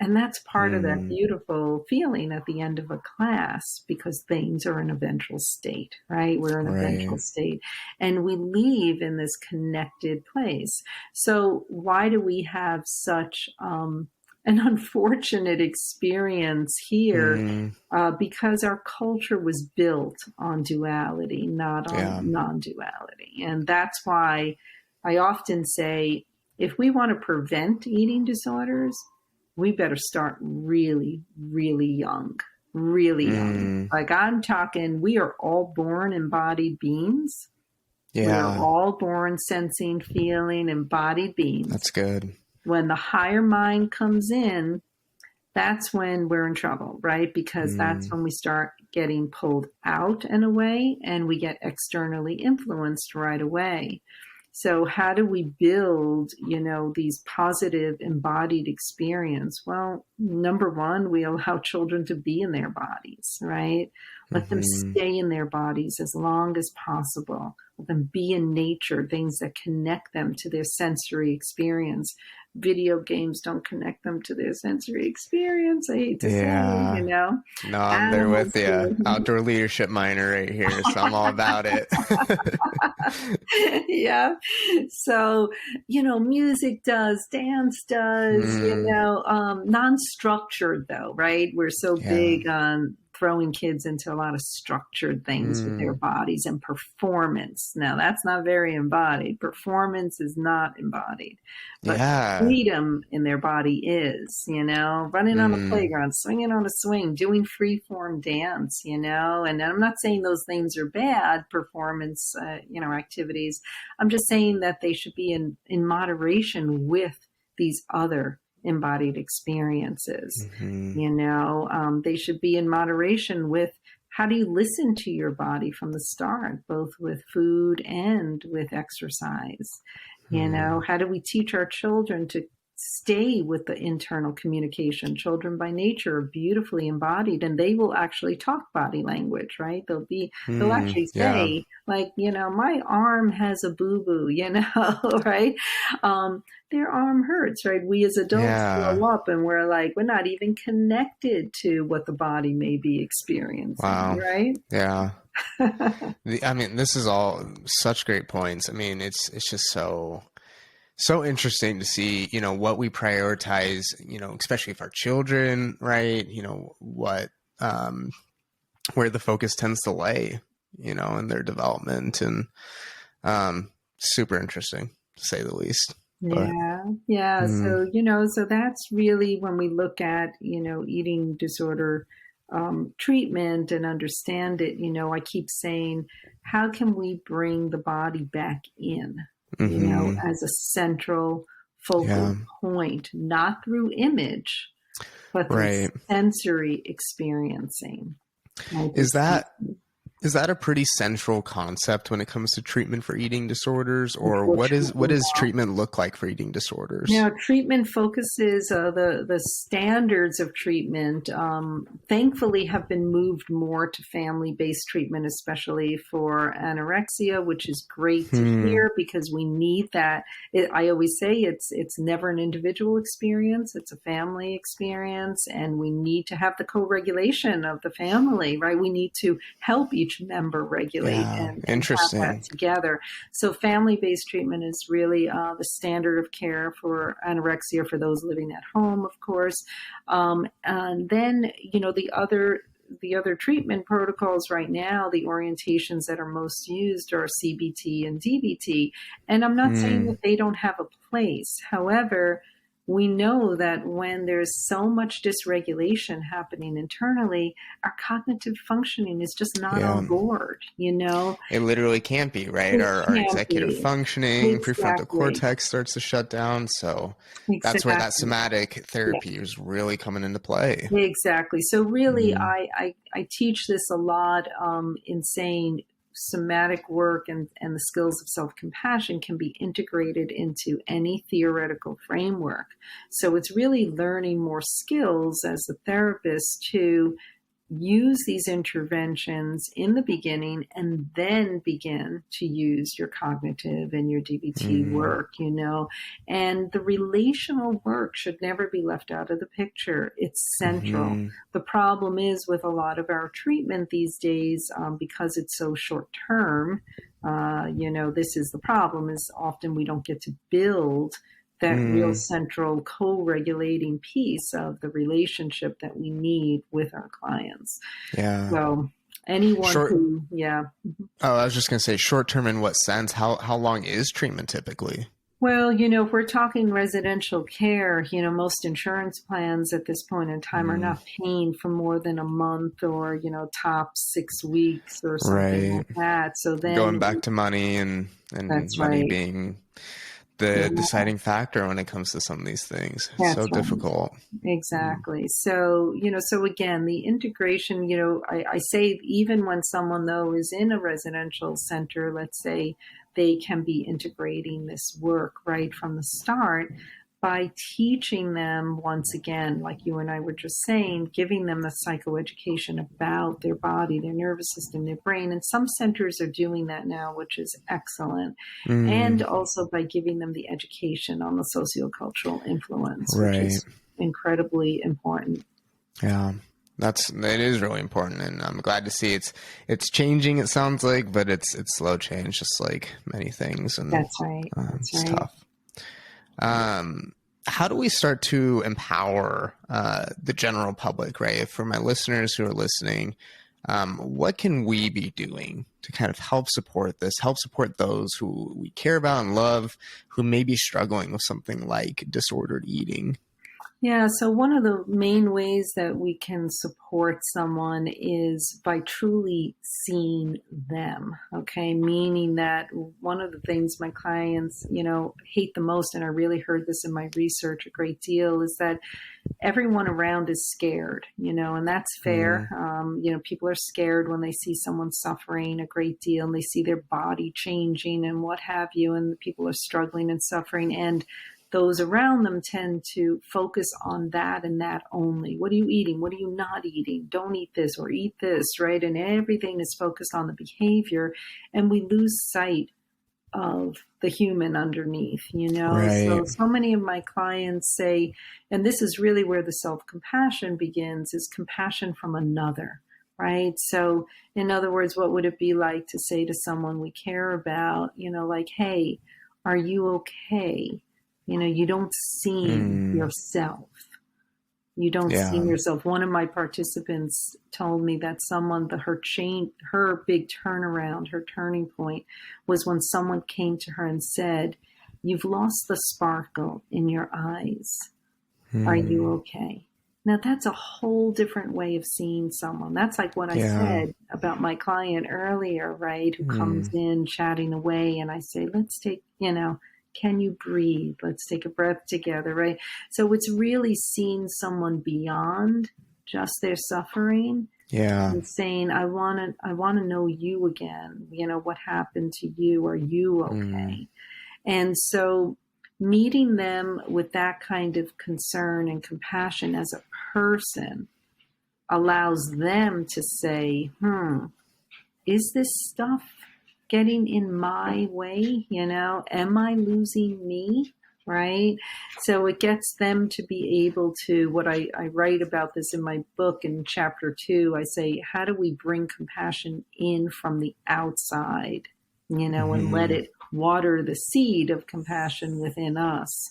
And that's part of that Mm, beautiful feeling at the end of a class, because things are in a ventral state, right? We're in a right. ventral state and we leave in this connected place. So why do we have such an unfortunate experience here? Mm, Because our culture was built on duality, not on yeah. non-duality. And that's why I often say, if we want to prevent eating disorders, we better start really, really young, really young. Mm, Like I'm talking, we are all born embodied beings. We are yeah. all born sensing, feeling, embodied beings. That's good. When the higher mind comes in, that's when we're in trouble, right? Because that's Mm, when we start getting pulled out and away, and we get externally influenced right away. So how do we build, these positive embodied experience? Well, number one, we allow children to be in their bodies, right? Let them mm-hmm. stay in their bodies as long as possible. Let them be in nature, things that connect them to their sensory experience. Video games don't connect them to their sensory experience, I hate to say, Yeah. No, I'm there with Animals you. do. Outdoor leadership minor right here, so I'm all about it. Yeah. So, music does, dance does, Mm, non-structured though, right? We're so yeah. big on throwing kids into a lot of structured things with their Mm, bodies and performance. Now, that's not very embodied. Performance is not embodied, but yeah. freedom in their body is, running on a Mm, playground, swinging on a swing, doing free form dance, and I'm not saying those things are bad performance, activities. I'm just saying that they should be in moderation with these other embodied experiences. mm-hmm. They should be in moderation with how do you listen to your body from the start, both with food and with exercise. Mm, How do we teach our children to stay with the internal communication? Children by nature are beautifully embodied, and they will actually talk body language, right? They'll mm, actually yeah. say, like, my arm has a boo-boo, right? Um, their arm hurts, right? We as adults Yeah. grow up and we're like, we're not even connected to what the body may be experiencing, Wow. right? Yeah. I mean, this is all such great points. I mean, it's just so interesting to see, what we prioritize, especially for our children, right? What um where the focus tends to lay, in their development, and super interesting to say the least. But Yeah, yeah. mm, So, so that's really when we look at, eating disorder treatment and understand it, I keep saying, how can we bring the body back in, mm-hmm, as a central focal yeah, point, not through image, but through right. sensory experiencing, right? Is that Is that a pretty central concept when it comes to treatment for eating disorders, or what Unfortunately, does treatment look like for eating disorders? now, treatment focuses, the standards of treatment, thankfully, have been moved more to family-based treatment, especially for anorexia, which is great to Hmm. hear because we need that. I always say it's never an individual experience; it's a family experience, and we need to have the co-regulation of the family, right? We need to help each each member regulate Yeah, and have that interesting. together. So family-based treatment is really the standard of care for anorexia for those living at home, of course. And then, the other treatment protocols right now, the orientations that are most used are CBT and DBT. And I'm not saying Mm, that they don't have a place. However, we know that when there's so much dysregulation happening internally, our cognitive functioning is just not yeah. on board, It literally can't be, right? It Our can't executive be. functioning, prefrontal Exactly. cortex starts to shut down. So that's where that Exactly. somatic Yeah. therapy is really coming into play. Exactly. So really, Mm, I teach this a lot in saying somatic work and the skills of self-compassion can be integrated into any theoretical framework. So it's really learning more skills as a therapist to use these interventions in the beginning and then begin to use your cognitive and your DBT mm, work, and the relational work should never be left out of the picture. It's central. mhm. The problem is with a lot of our treatment these days, because it's so short term, this is the problem is often we don't get to build that real Mm, central co-regulating piece of the relationship that we need with our clients. yeah. So anyone Short. who, yeah. Oh, I was just gonna say short term in what sense? How long is treatment typically? Well, if we're talking residential care, most insurance plans at this point in time are Mm, not paying for more than a month or, top 6 weeks or something right. like that. So Going then back to money and that's money right. being the Yeah, deciding factor when it comes to some of these things. It's so that's right. difficult. Mm, Exactly. So, so again, the integration, I say even when someone though is in a residential center, let's say they can be integrating this work right from the start by teaching them once again, like you and I were just saying, giving them the psychoeducation about their body, their nervous system, their brain. And some centers are doing that now, which is excellent. And mm, also by giving them the education on the sociocultural influence, which right. is incredibly important. Yeah. It is really important, and I'm glad to see it's changing. It sounds like, but it's slow change, just like many things, and That's right. That's it's right. tough. Um, how do we start to empower the general public, right? For my listeners who are listening, what can we be doing to kind of help support this, help support those who we care about and love, who may be struggling with something like disordered eating? Yeah, so one of the main ways that we can support someone is by truly seeing them, okay? Meaning that one of the things my clients, hate the most, and I really heard this in my research a great deal, is that everyone around is scared, and that's fair. Mm, People are scared when they see someone suffering a great deal and they see their body changing and what have you, and people are struggling and suffering. And those around them tend to focus on that and that only. What are you eating? What are you not eating? Don't eat this or eat this, right? And everything is focused on the behavior, and we lose sight of the human underneath, right. so many of my clients say, and this is really where the self-compassion begins, is compassion from another, right? So in other words, what would it be like to say to someone we care about, like, hey, are you okay? You don't see Mm, yourself. You don't see yeah. yourself. One of my participants told me that her big turnaround, her turning point was when someone came to her and said, "You've lost the sparkle in your eyes. Are you Mm, okay?" Now that's a whole different way of seeing someone. That's like what I yeah. said about my client earlier, right? Who comes Mm, in chatting away and I say, let's take, can you breathe? Let's take a breath together, right? So it's really seeing someone beyond just their suffering yeah. and saying, I want to know you again. What happened to you? Are you Mm, okay? And so meeting them with that kind of concern and compassion as a person allows them to say, is this stuff getting in my way? Am I losing me? right? So it gets them to be able to, what I write about this in my book in chapter 2, I say, how do we bring compassion in from the outside, and let it water the seed of compassion within us?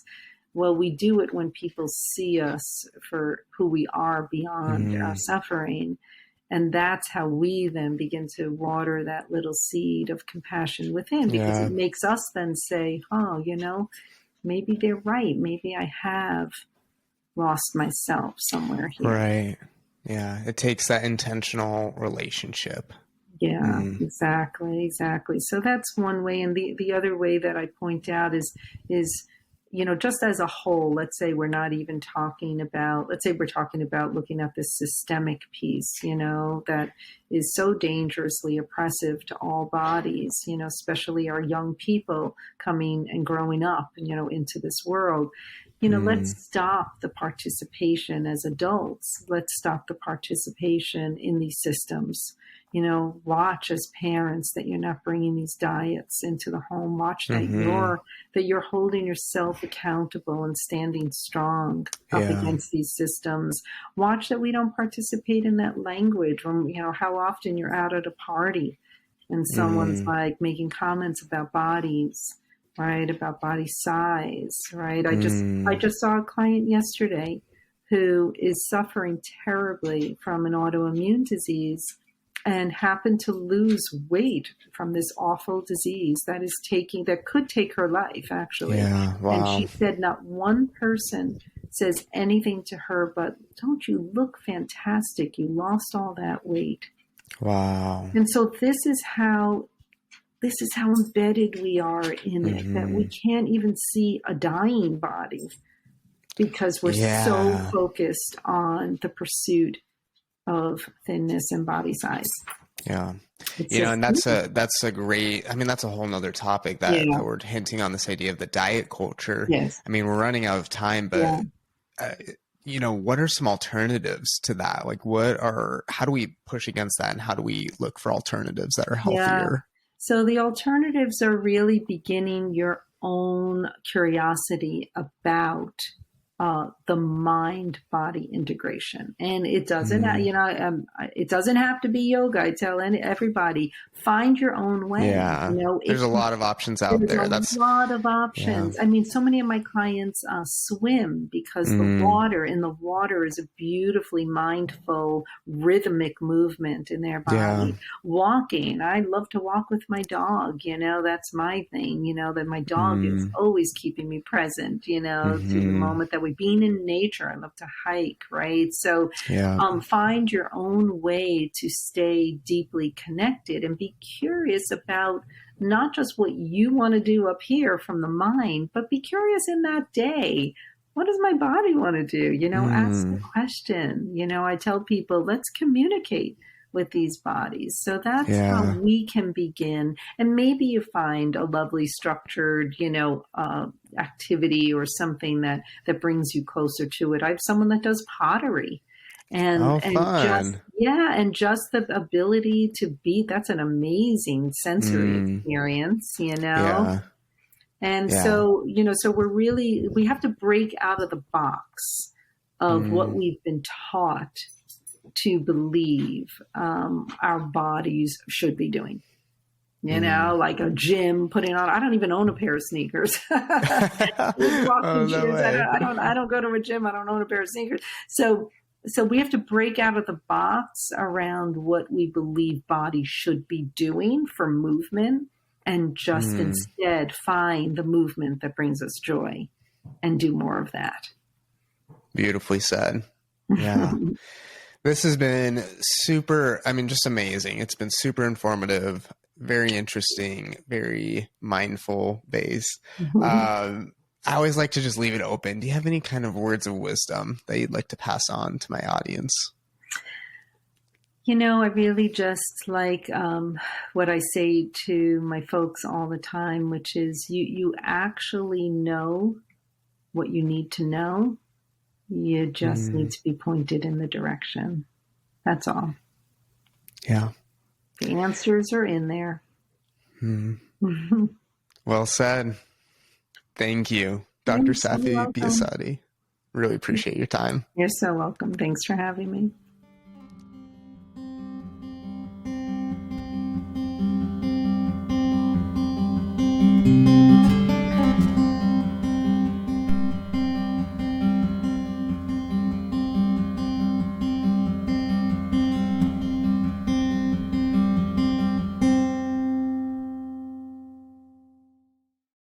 Well, we do it when people see us for who we are beyond our suffering. And that's how we then begin to water that little seed of compassion within, because it makes us then say, oh, maybe they're right. Maybe I have lost myself somewhere here. Right. Yeah. It takes that intentional relationship. Yeah, exactly. So that's one way. And the other way that I point out is, just as a whole, let's say we're not even talking about, let's say we're talking about looking at this systemic piece, that is so dangerously oppressive to all bodies, especially our young people coming and growing up, into this world. Let's stop the participation as adults. Let's stop the participation in these systems. Watch as parents that you're not bringing these diets into the home. Watch that you're holding yourself accountable and standing strong up against these systems. Watch that we don't participate in that language when, how often you're out at a party and someone's like making comments about bodies, right? About body size, right? I just saw a client yesterday who is suffering terribly from an autoimmune disease and happened to lose weight from this awful disease that could take her life, actually. Yeah, wow. And she said not one person says anything to her, but don't you look fantastic? You lost all that weight. Wow. And so this is how embedded we are in it, that we can't even see a dying body because we're so focused on the pursuit of thinness and body size. Yeah. And that's a great, that's a whole nother topic that we're hinting on, this idea of the diet culture. Yes. We're running out of time, but what are some alternatives to that? Like how do we push against that, and how do we look for alternatives that are healthier? Yeah. So the alternatives are really beginning your own curiosity about the mind-body integration. And it doesn't, it doesn't have to be yoga. I tell everybody, find your own way. Yeah. There's a lot of options out there. There's a lot of options. Yeah. So many of my clients swim because the water is a beautifully mindful, rhythmic movement in their body. Yeah. Walking. I love to walk with my dog. That's my thing, that my dog is always keeping me present, to the moment that being in nature. I love to hike, right? So find your own way to stay deeply connected and be curious about not just what you want to do up here from the mind, but be curious in that day. What does my body want to do? Ask the question. I tell people, let's communicate with these bodies. So that's how we can begin. And maybe you find a lovely structured, activity or something that brings you closer to it. I have someone that does pottery. And just the ability to be, that's an amazing sensory experience, And so, so we have to break out of the box of what we've been taught to believe our bodies should be doing. Like a gym, putting on, I don't even own a pair of sneakers. I don't go to a gym. I don't own a pair of sneakers. So we have to break out of the box around what we believe bodies should be doing for movement, and just instead find the movement that brings us joy and do more of that. Beautifully said. Yeah. This has been super, just amazing. It's been super informative, very interesting, very mindful based. I always like to just leave it open. Do you have any kind of words of wisdom that you'd like to pass on to my audience? I really just like what I say to my folks all the time, which is you actually know what you need to know. You just need to be pointed in the direction. That's all. Yeah. The answers are in there. Well said. Thank you. Dr. You're so Saffi welcome. Biasetti. Really appreciate your time. You're so welcome. Thanks for having me.